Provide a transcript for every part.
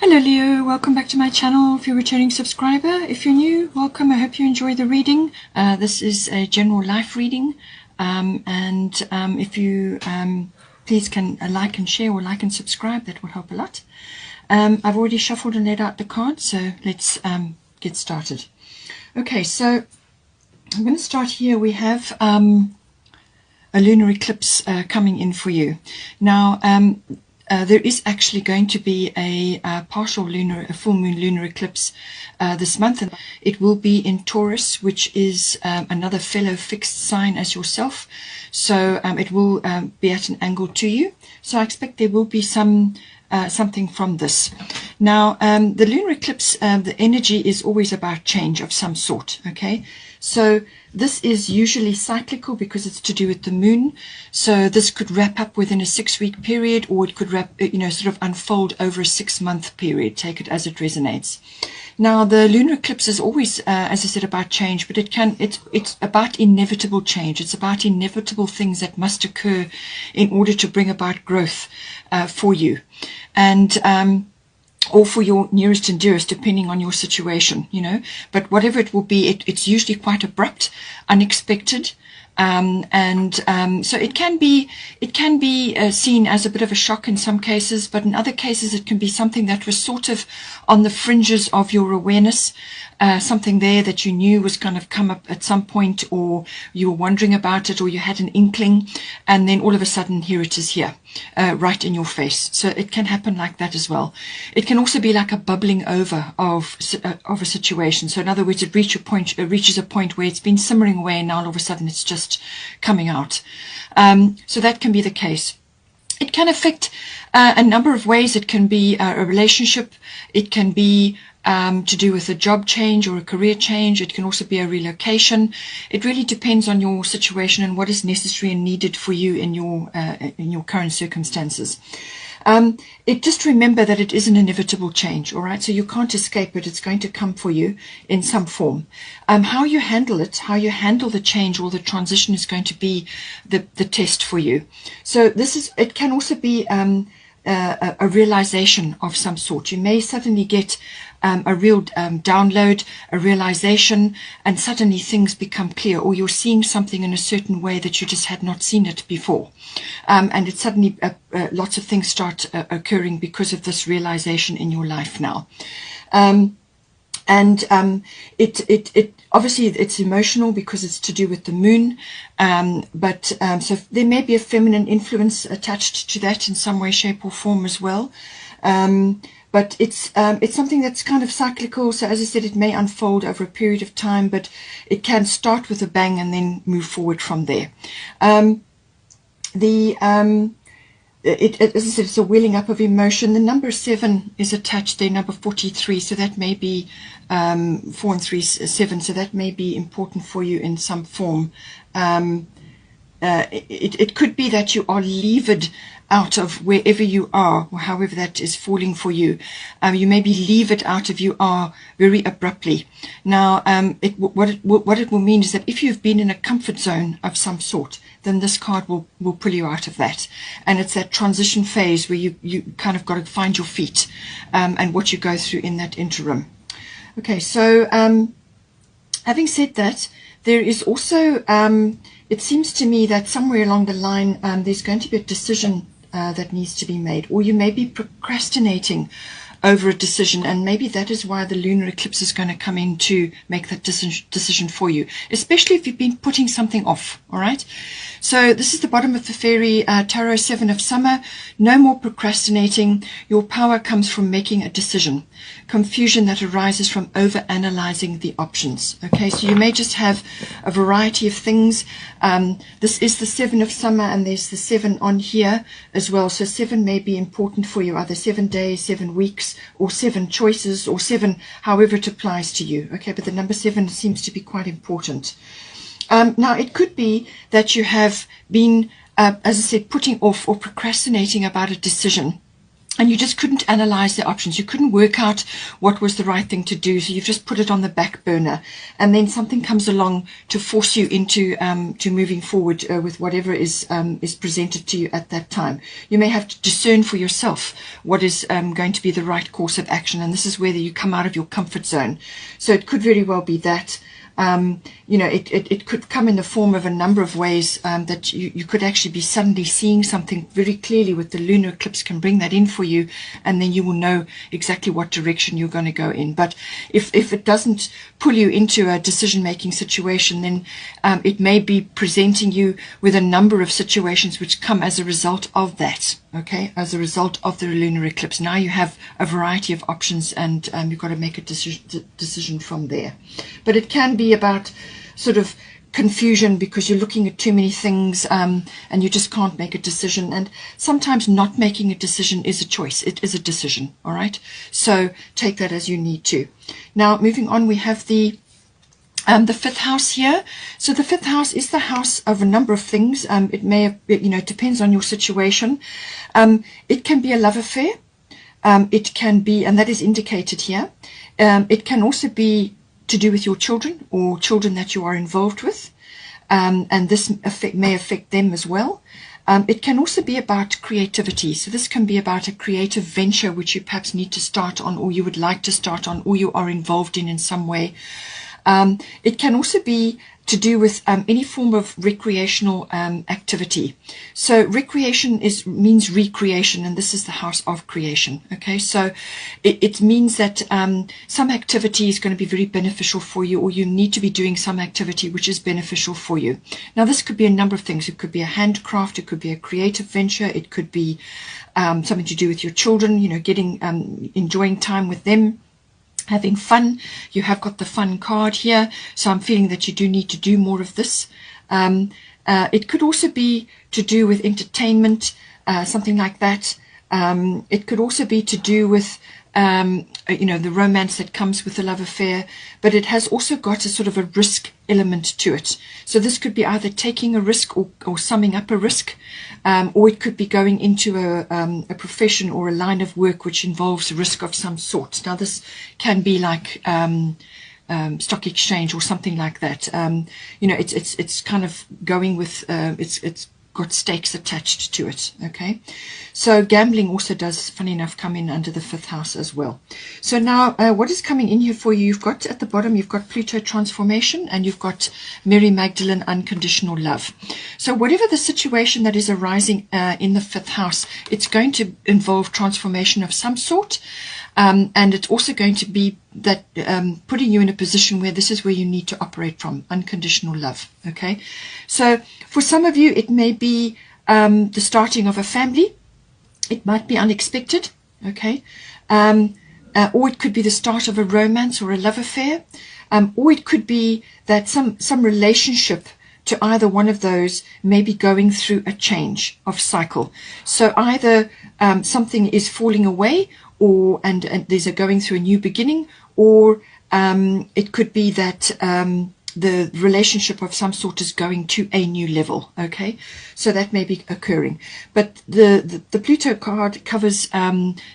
Hello Leo, welcome back to my channel. If you're a returning subscriber, if you're new, welcome. I hope you enjoy the reading. This is a general life reading, if you please can like and share, or like and subscribe, that will help a lot. I've already shuffled and laid out the cards, so let's get started. Okay, so I'm going to start here. We have a lunar eclipse coming in for you. Now, there is actually going to be a full moon lunar eclipse this month, and it will be in Taurus, which is another fellow fixed sign as yourself. So it will be at an angle to you. So I expect there will be something from this. Now, the lunar eclipse, the energy is always about change of some sort. Okay, so this is usually cyclical because it's to do with the moon. So this could wrap up within a 6-week period, or it could sort of unfold over a 6-month period. Take it as it resonates. Now, the lunar eclipse is always, as I said, about change, but it's about inevitable change. It's about inevitable things that must occur in order to bring about growth for you, and or for your nearest and dearest, depending on your situation, but whatever it will be, it's usually quite abrupt, unexpected, so it can be seen as a bit of a shock in some cases, but in other cases it can be something that was sort of on the fringes of your awareness, something there that you knew was going to come up at some point, or you were wondering about it, or you had an inkling, and then all of a sudden here it is here, right in your face. So it can happen like that as well. It can also be like a bubbling over of a situation. So in other words, it reaches a point where it's been simmering away, and now all of a sudden it's just coming out. So that can be the case. It can affect a number of ways. It can be a relationship. It can be to do with a job change or a career change. It can also be a relocation. It really depends on your situation and what is necessary and needed for you in your current circumstances. Just remember that it is an inevitable change, all right? So you can't escape it. It's going to come for you in some form. How you handle it, how you handle the change or the transition is going to be the test for you. So it can also be a realization of some sort. You may suddenly get a real download, a realization, and suddenly things become clear, or you're seeing something in a certain way that you just had not seen it before, and it suddenly lots of things start occurring because of this realization in your life now. It obviously it's emotional because it's to do with the moon, so there may be a feminine influence attached to that in some way, shape, or form as well. But it's something that's kind of cyclical. So as I said, it may unfold over a period of time, but it can start with a bang and then move forward from there. As I said, it's a welling up of emotion. The number 7 is attached there, number 43. So that may be 4 and 3, 7. So that may be important for you in some form. It could be that you are levered out of wherever you are, or however that is falling for you. You may be levered out of you are very abruptly. Now, what it will mean is that if you've been in a comfort zone of some sort, then this card will pull you out of that. And it's that transition phase where you kind of got to find your feet, and what you go through in that interim. Okay, so having said that, there is also, it seems to me that somewhere along the line, there's going to be a decision that needs to be made, or you may be procrastinating over a decision, and maybe that is why the lunar eclipse is going to come in to make that decision for you, especially if you've been putting something off. All right, so this is the bottom of the fairy tarot, 7 of summer. No more procrastinating. Your power comes from making a decision. Confusion that arises from over analyzing the options. Okay, so you may just have a variety of things. This is the 7 of summer, and there's the 7 on here as well. So 7 may be important for you, either 7 days, 7 weeks, or 7 choices, or 7 however it applies to you. Okay, but the number 7 seems to be quite important. Now, it could be that you have been, as I said, putting off or procrastinating about a decision. and you just couldn't analyze the options. You couldn't work out what was the right thing to do, so you've just put it on the back burner, and then something comes along to force you into to moving forward with whatever is presented to you at that time. You may have to discern for yourself what is going to be the right course of action, and this is where you come out of your comfort zone. So it could very well be that. It could come in the form of a number of ways that you could actually be suddenly seeing something very clearly with the lunar eclipse can bring that in for you, and then you will know exactly what direction you're going to go in. But if it doesn't pull you into a decision-making situation, then it may be presenting you with a number of situations which come as a result of that. Okay, as a result of the lunar eclipse. Now you have a variety of options, and you've got to make a decision from there. But it can be about sort of confusion because you're looking at too many things, and you just can't make a decision. And sometimes not making a decision is a choice. It is a decision. All right. So take that as you need to. Now, moving on, we have the fifth house here. So the fifth house is the house of a number of things. It may have, it depends on your situation. It can be a love affair. It can be, and that is indicated here. It can also be to do with your children or children that you are involved with. And this may affect them as well. It can also be about creativity. So this can be about a creative venture which you perhaps need to start on, or you would like to start on, or you are involved in some way. It can also be to do with any form of recreational activity. So recreation means recreation, and this is the house of creation. Okay, so it means that some activity is going to be very beneficial for you, or you need to be doing some activity which is beneficial for you. Now, this could be a number of things. It could be a handcraft, it could be a creative venture, it could be something to do with your children, enjoying time with them, having fun. You have got the fun card here, so I'm feeling that you do need to do more of this. It could also be to do with entertainment, something like that. It could also be to do with the romance that comes with the love affair, but it has also got a sort of a risk element to it. So this could be either taking a risk or summing up a risk, or it could be going into a profession or a line of work which involves a risk of some sort. Now, this can be like stock exchange or something like that. It's kind of going with it's got stakes attached to it. Okay, so gambling also does, funny enough, come in under the fifth house as well. So now what is coming in here for you? You've got at the bottom, you've got Pluto transformation, and you've got Mary Magdalene unconditional love. So whatever the situation that is arising in the fifth house, it's going to involve transformation of some sort. And it's also going to be that putting you in a position where this is where you need to operate from, unconditional love. Okay, so for some of you, it may be the starting of a family. It might be unexpected. Okay, or it could be the start of a romance or a love affair, or it could be that some relationship to either one of those may be going through a change of cycle. So either something is falling away, and there's a going through a new beginning, or it could be that the relationship of some sort is going to a new level. Okay, so that may be occurring. But the Pluto card covers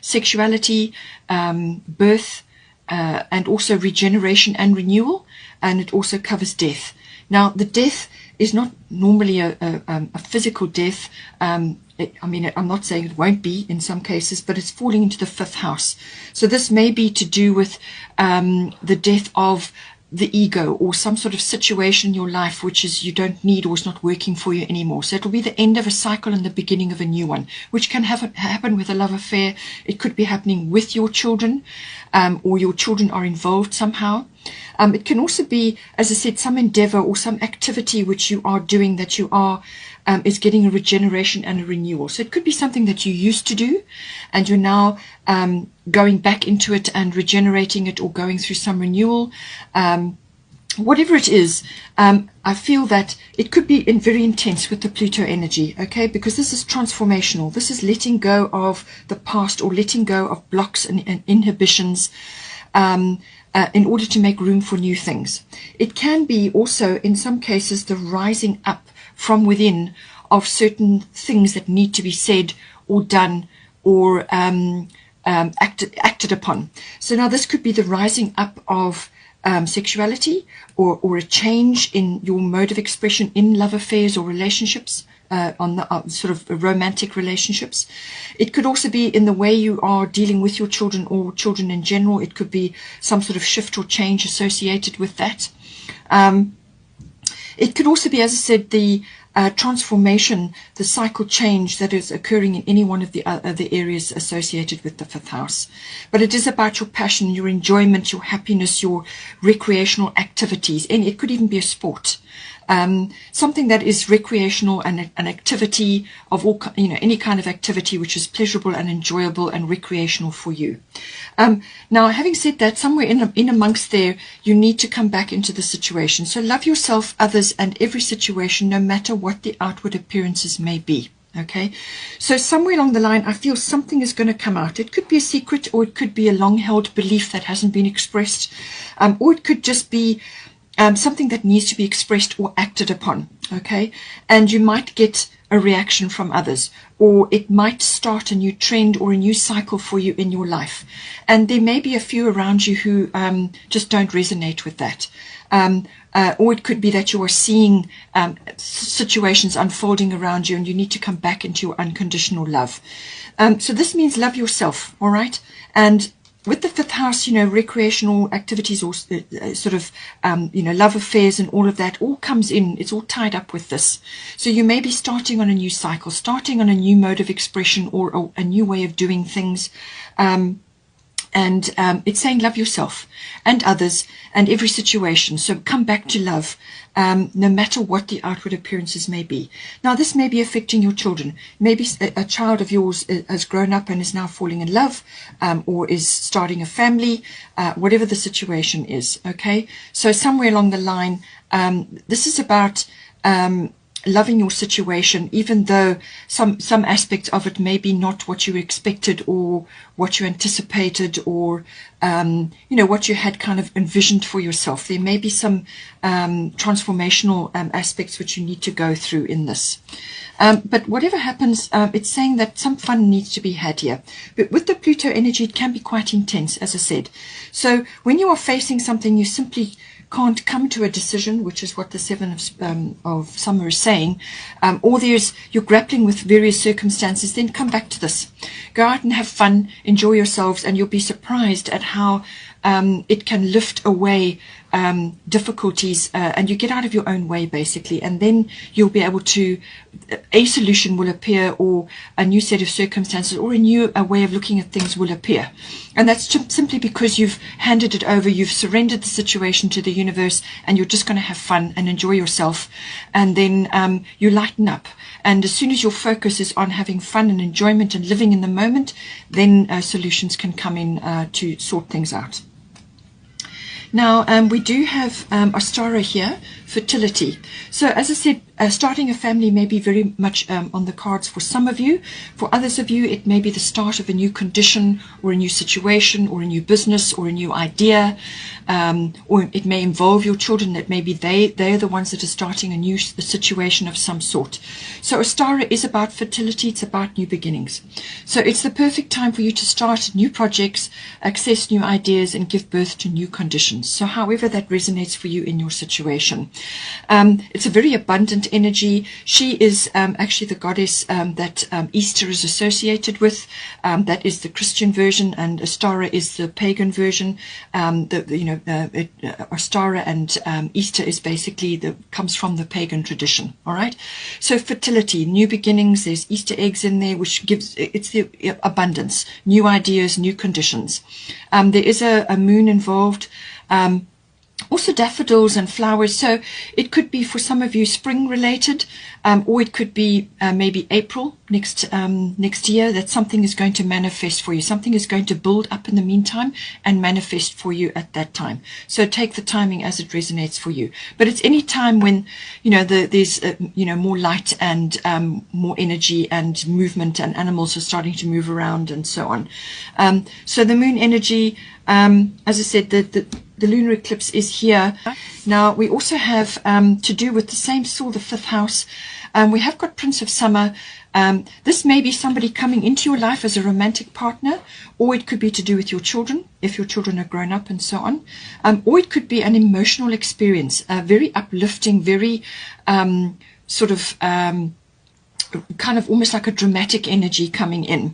sexuality, birth, and also regeneration and renewal, and it also covers death. Now, the death is not normally a physical death. I'm not saying it won't be in some cases, but it's falling into the fifth house. So this may be to do with the death of the ego, or some sort of situation in your life which is you don't need or is not working for you anymore. So it will be the end of a cycle and the beginning of a new one, which can happen with a love affair. It could be happening with your children, or your children are involved somehow. It can also be, as I said, some endeavor or some activity which you are doing that you are is getting a regeneration and a renewal. So it could be something that you used to do and you're now going back into it and regenerating it, or going through some renewal. Whatever it is, I feel that it could be very intense with the Pluto energy, okay, because this is transformational. This is letting go of the past, or letting go of blocks and inhibitions in order to make room for new things. It can be also, in some cases, the rising up from within of certain things that need to be said or done, or acted upon. So now this could be the rising up of sexuality, or a change in your mode of expression in love affairs or relationships, on the sort of romantic relationships. It could also be in the way you are dealing with your children or children in general. It could be some sort of shift or change associated with that. It could also be, as I said, the transformation, the cycle change that is occurring in any one of the other areas associated with the 5th house. But it is about your passion, your enjoyment, your happiness, your recreational activities, and it could even be a sport. Something that is recreational and an activity of all, any kind of activity which is pleasurable and enjoyable and recreational for you. Now, having said that, somewhere in amongst there, you need to come back into the situation. So love yourself, others, and every situation, no matter what the outward appearances may be. Okay, so somewhere along the line, I feel something is going to come out. It could be a secret, or it could be a long-held belief that hasn't been expressed, or it could just be something that needs to be expressed or acted upon, okay? And you might get a reaction from others, or it might start a new trend or a new cycle for you in your life. And there may be a few around you who just don't resonate with that. Or it could be that you are seeing situations unfolding around you, and you need to come back into your unconditional love. So this means love yourself, all right? And with the 5th house, recreational activities, or sort of, love affairs and all of that all comes in. It's all tied up with this. So you may be starting on a new cycle, starting on a new mode of expression, or a new way of doing things. And it's saying love yourself and others and every situation. So come back to love, no matter what the outward appearances may be. Now, this may be affecting your children. Maybe a child of yours has grown up and is now falling in love, or is starting a family, whatever the situation is. Okay, so somewhere along the line, this is about loving your situation, even though some aspects of it may be not what you expected, or what you anticipated, or what you had kind of envisioned for yourself. There may be some transformational aspects which you need to go through in this. But whatever happens, it's saying that some fun needs to be had here. But with the Pluto energy, it can be quite intense, as I said. So when you are facing something, you simply can't come to a decision, which is what the 7 of Summer is saying, or you're grappling with various circumstances, then come back to this. Go out and have fun, enjoy yourselves, and you'll be surprised at how it can lift away difficulties, and you get out of your own way, basically, and then you'll be able to, a solution will appear, or a new set of circumstances, or a new way of looking at things will appear. And that's simply because you've handed it over, you've surrendered the situation to the universe, and you're just going to have fun and enjoy yourself, and then you lighten up. And as soon as your focus is on having fun and enjoyment and living in the moment, then solutions can come in to sort things out. Now, we do have Astara here, fertility. So, as I said, starting a family may be very much on the cards for some of you. For others of you, it may be the start of a new condition, or a new situation, or a new business, or a new idea. Or it may involve your children, that maybe they're the ones that are starting a new situation of some sort. So Astara is about fertility, it's about new beginnings. So it's the perfect time for you to start new projects, access new ideas, and give birth to new conditions. So however that resonates for you in your situation. It's a very abundant energy. She is actually the goddess that Easter is associated with. That is the Christian version, and Astara is the pagan version. Astara and Easter is basically comes from the pagan tradition. All right. So fertility, new beginnings. There's Easter eggs in there, which gives it's the abundance, new ideas, new conditions. There is a moon involved. Also daffodils and flowers, so it could be for some of you spring related, or it could be maybe April next year, that something is going to manifest for you. Something is going to build up in the meantime and manifest for you at that time. So take the timing as it resonates for you. But it's any time when there's more light and more energy and movement, and animals are starting to move around and so on. So the moon energy, as I said, the lunar eclipse is here. Now we also have to do with the same soul, the 5th house. We have got Prince of Summer. This may be somebody coming into your life as a romantic partner, or it could be to do with your children, if your children are grown up and so on. Or it could be an emotional experience, very uplifting, very sort of kind of almost like a dramatic energy coming in.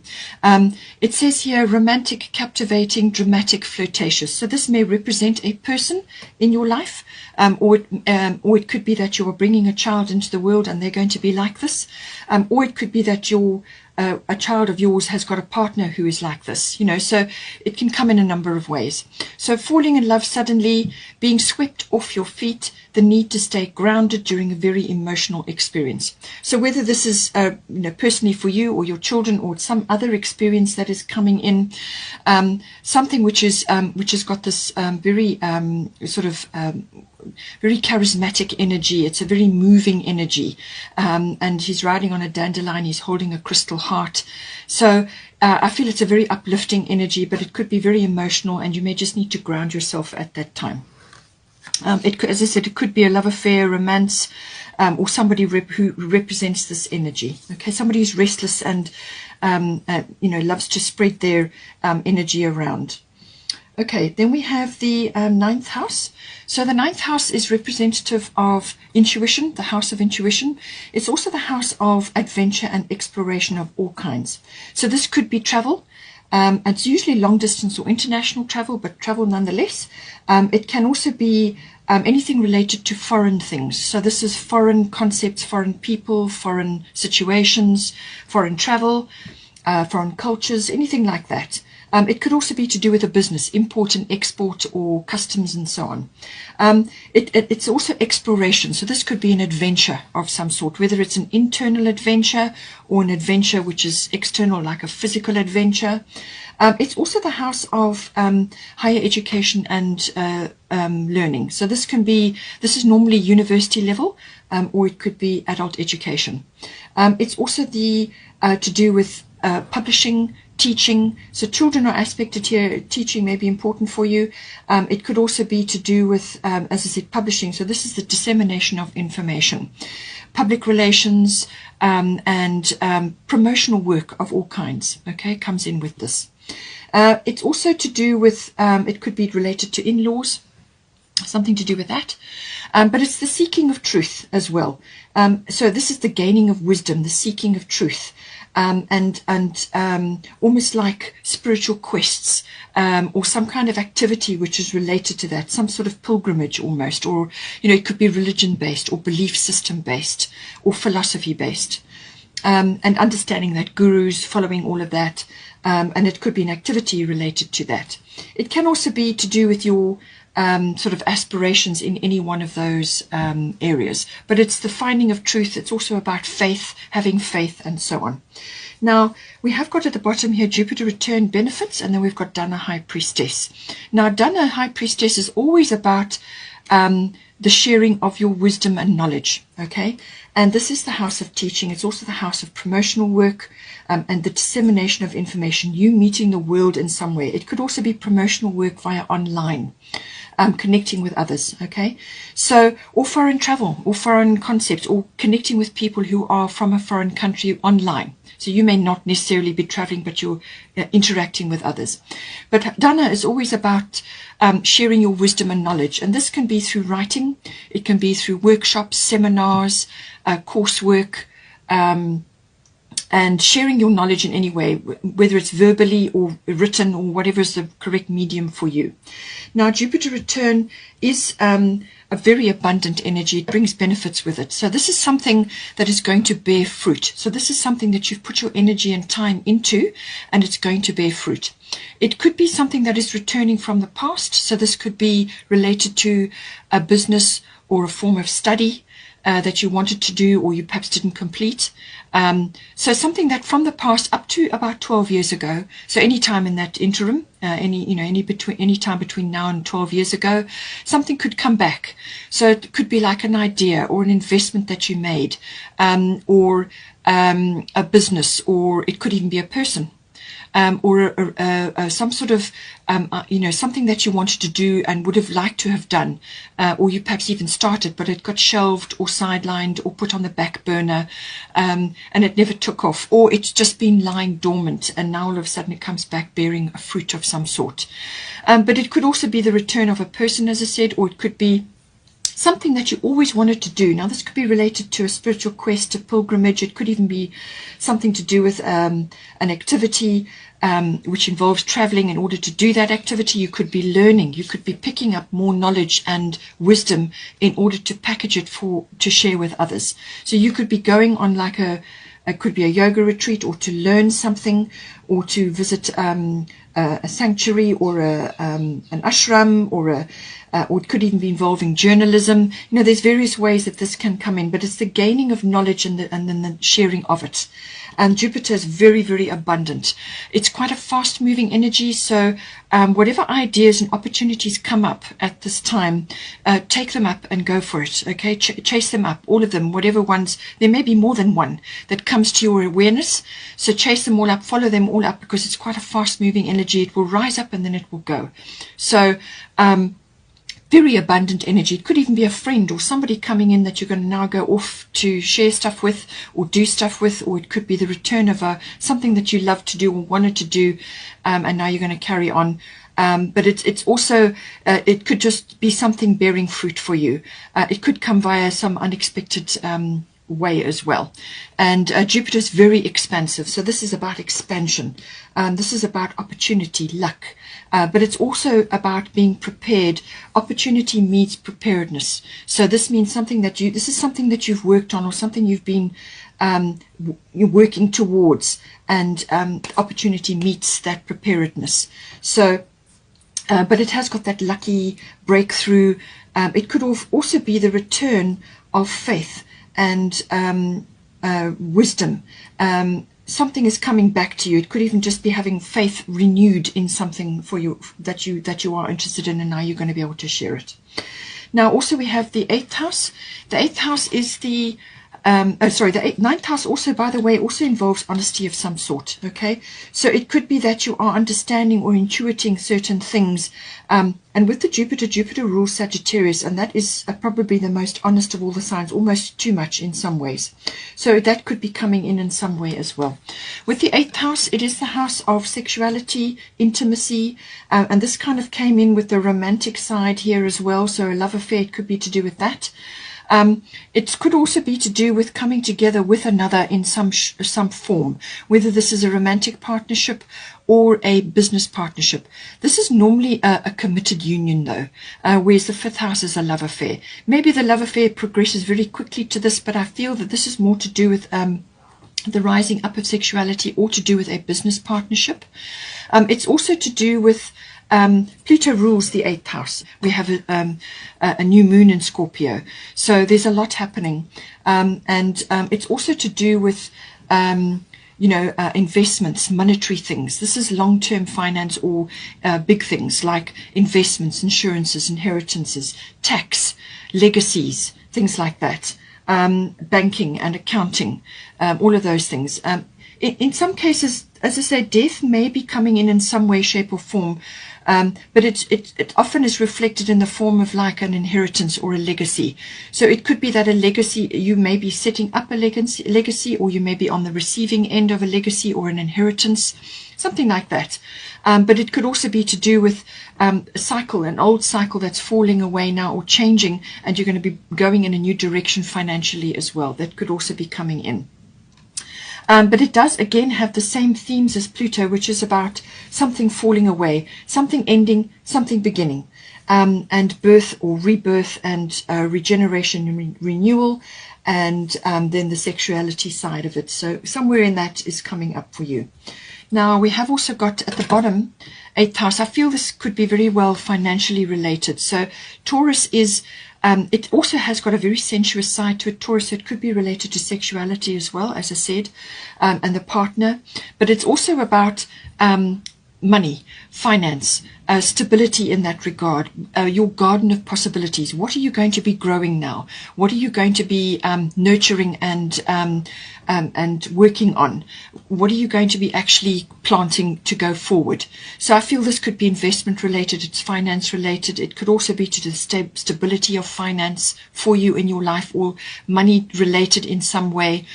It says here romantic, captivating, dramatic, flirtatious. So this may represent a person in your life, or it could be that you're bringing a child into the world and they're going to be like this, or it could be that a child of yours has got a partner who is like this, you know, so it can come in a number of ways. So falling in love suddenly, being swept off your feet, the need to stay grounded during a very emotional experience. So whether this is, you know, personally for you or your children, or some other experience that is coming in, something which has got this very sort of very charismatic energy. It's a very moving energy, and he's riding on a dandelion. He's holding a crystal heart. So I feel it's a very uplifting energy, but it could be very emotional, and you may just need to ground yourself at that time. As I said, it could be a love affair, romance, or somebody who represents this energy. Okay, somebody who's restless and you know, loves to spread their energy around. Okay, then we have the 9th house. So the 9th house is representative of intuition, the house of intuition. It's also the house of adventure and exploration of all kinds. So this could be travel. It's usually long distance or international travel, but travel nonetheless. It can also be anything related to foreign things. So this is foreign concepts, foreign people, foreign situations, foreign travel, foreign cultures, anything like that. It could also be to do with a business, import and export, or customs and so on. It's also exploration. So this could be an adventure of some sort, whether it's an internal adventure or an adventure which is external, like a physical adventure. It's also the house of higher education and learning. So this is normally university level, or it could be adult education. It's also to do with publishing, teaching. So children are aspected here. Teaching may be important for you. It could also be to do with, as I said, publishing. So this is the dissemination of information, public relations, and promotional work of all kinds. Okay, comes in with this. It's also to do with, it could be related to in-laws, something to do with that. But it's the seeking of truth as well. So this is the gaining of wisdom, the seeking of truth. And almost like spiritual quests, or some kind of activity which is related to that, some sort of pilgrimage almost, or, you know, it could be religion-based or belief system-based or philosophy-based, and understanding that, gurus, following all of that, and it could be an activity related to that. It can also be to do with your sort of aspirations in any one of those areas. But it's the finding of truth. It's also about faith, having faith, and so on. Now, we have got at the bottom here Jupiter return benefits, and then we've got Dana High Priestess. Now, Dana High Priestess is always about the sharing of your wisdom and knowledge, okay? And this is the house of teaching. It's also the house of promotional work, and the dissemination of information, you meeting the world in some way. It could also be promotional work via online, connecting with others, okay? So, or foreign travel, or foreign concepts, or connecting with people who are from a foreign country online. So you may not necessarily be traveling, but you're interacting with others. But Dana is always about sharing your wisdom and knowledge. And this can be through writing. It can be through workshops, seminars, coursework, and sharing your knowledge in any way, whether it's verbally or written or whatever is the correct medium for you. Now, Jupiter return is a very abundant energy. It brings benefits with it. So this is something that is going to bear fruit. So this is something that you've put your energy and time into, and it's going to bear fruit. It could be something that is returning from the past. So this could be related to a business or a form of study that you wanted to do, or you perhaps didn't complete. So something that from the past up to about 12 years ago, so any time in that interim, any time between now and 12 years ago, something could come back. So it could be like an idea or an investment that you made, or a business, or it could even be a person. or some sort of, something that you wanted to do and would have liked to have done, or you perhaps even started, but it got shelved or sidelined or put on the back burner, and it never took off, or it's just been lying dormant and now all of a sudden it comes back bearing a fruit of some sort. But it could also be the return of a person, as I said, or it could be something that you always wanted to do. Now, this could be related to a spiritual quest, a pilgrimage. It could even be something to do with an activity which involves traveling in order to do that activity. You could be learning. You could be picking up more knowledge and wisdom in order to package it to share with others. So you could be going on like it could be a yoga retreat, or to learn something, or to visit a sanctuary, or an ashram, or it could even be involving journalism. There's various ways that this can come in, but it's the gaining of knowledge and then the sharing of it. And Jupiter is very, very abundant. It's quite a fast-moving energy, so whatever ideas and opportunities come up at this time, take them up and go for it, okay? Chase them up, all of them, whatever ones. There may be more than one that comes to your awareness, so chase them all up, follow them all up, because it's quite a fast-moving energy. It will rise up and then it will go. So, very abundant energy. It could even be a friend or somebody coming in that you're going to now go off to share stuff with or do stuff with, or it could be the return of something that you love to do or wanted to do, and now you're going to carry on. But it's also, it could just be something bearing fruit for you. It could come via some unexpected way as well. And Jupiter is very expansive, so this is about expansion. This is about opportunity, luck, but it's also about being prepared. Opportunity meets preparedness. So this means this is something that you've worked on, or something you've been you're working towards, and opportunity meets that preparedness. So but it has got that lucky breakthrough. It could also be the return of faith and wisdom. Something is coming back to you. It could even just be having faith renewed in something for you that you are interested in, and now you're going to be able to share it. Now, also we have the 8th house. The 8th house is the the 9th house also, by the way, also involves honesty of some sort, okay? So it could be that you are understanding or intuiting certain things. And with the Jupiter rules Sagittarius, and that is probably the most honest of all the signs, almost too much in some ways. So that could be coming in some way as well. With the 8th house, it is the house of sexuality, intimacy, and this kind of came in with the romantic side here as well. So a love affair, it could be to do with that. It could also be to do with coming together with another in some form, whether this is a romantic partnership or a business partnership. This is normally a committed union though, whereas the 5th house is a love affair. Maybe the love affair progresses very quickly to this, but I feel that this is more to do with the rising up of sexuality, or to do with a business partnership. It's also to do with Pluto rules the 8th house. We have a new moon in Scorpio, so there's a lot happening, and it's also to do with investments, monetary things. This is long-term finance, or big things like investments, insurances, inheritances, tax, legacies, things like that, banking and accounting, all of those things. In some cases, as I say, death may be coming in some way, shape or form, but it often is reflected in the form of like an inheritance or a legacy. So it could be that a legacy, you may be setting up a legacy, or you may be on the receiving end of a legacy or an inheritance, something like that. But it could also be to do with a cycle, an old cycle that's falling away now or changing, and you're going to be going in a new direction financially as well. That could also be coming in. But it does again have the same themes as Pluto, which is about something falling away, something ending, something beginning, and birth or rebirth, and regeneration and renewal, and then the sexuality side of it. So somewhere in that is coming up for you. Now we have also got at the bottom 8th house. I feel this could be very well financially related. So Taurus is it also has got a very sensuous side to it, Taurus. So it could be related to sexuality as well, as I said, and the partner. But it's also about money, finance, stability in that regard, your garden of possibilities. What are you going to be growing now? What are you going to be nurturing and working on? What are you going to be actually planting to go forward? So I feel this could be investment related, it's finance related. It could also be to the stability of finance for you in your life, or money related in some way.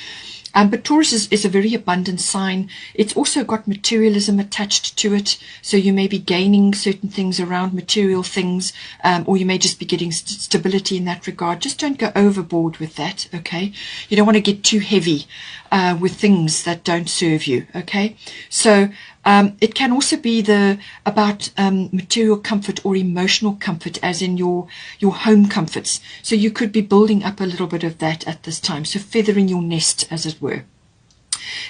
But Taurus is a very abundant sign. It's also got materialism attached to it. So you may be gaining certain things around material things, or you may just be getting stability in that regard. Just don't go overboard with that, okay? You don't want to get too heavy with things that don't serve you, okay? So it can also be about material comfort or emotional comfort, as in your home comforts. So you could be building up a little bit of that at this time. So feathering your nest, as it were.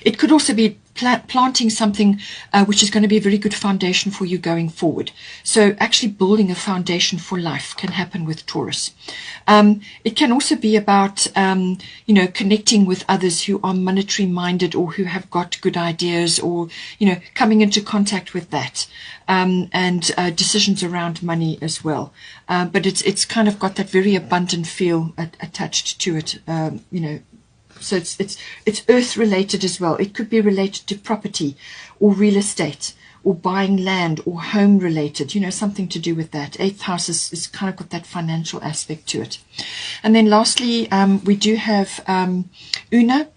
It could also be planting something which is going to be a very good foundation for you going forward. So actually building a foundation for life can happen with Taurus. It can also be about, connecting with others who are monetary minded, or who have got good ideas, or, coming into contact with that, and decisions around money as well. But it's kind of got that very abundant feel attached to it, So it's earth related as well. It could be related to property or real estate, or buying land, or home related, something to do with that. Eighth house is kind of got that financial aspect to it. And then lastly, we do have Una.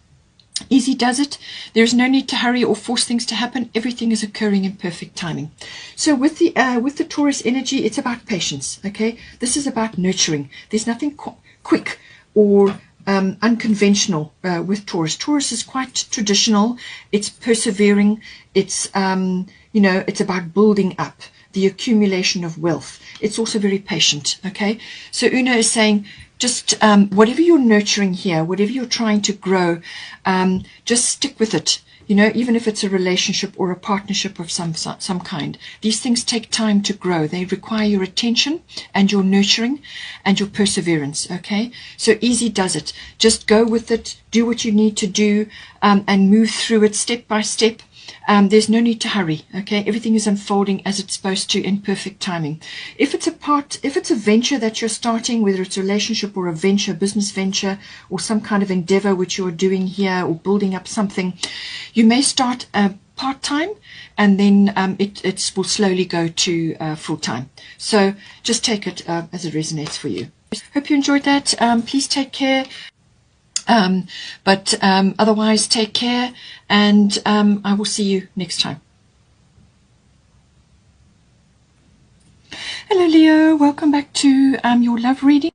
Easy does it. There is no need to hurry or force things to happen. Everything is occurring in perfect timing. So with the Taurus energy, it's about patience. Okay, this is about nurturing. There's nothing quick or unconventional with Taurus. Taurus is quite traditional. It's persevering. It's it's about building up, the accumulation of wealth. It's also very patient. Okay, so Una is saying, just whatever you're nurturing here, whatever you're trying to grow, just stick with it. Even if it's a relationship or a partnership of some kind, these things take time to grow. They require your attention and your nurturing and your perseverance, okay? So easy does it. Just go with it, do what you need to do, and move through it step by step. There's no need to hurry, okay? Everything is unfolding as it's supposed to in perfect timing. If it's a venture that you're starting, whether it's a relationship or a venture, business venture, or some kind of endeavor which you're doing here, or building up something, you may start part-time, and then it will slowly go to full-time. So just take it as it resonates for you. Hope you enjoyed that. Please take care. But otherwise, take care, and I will see you next time. Hello, Leo. Welcome back to your love reading.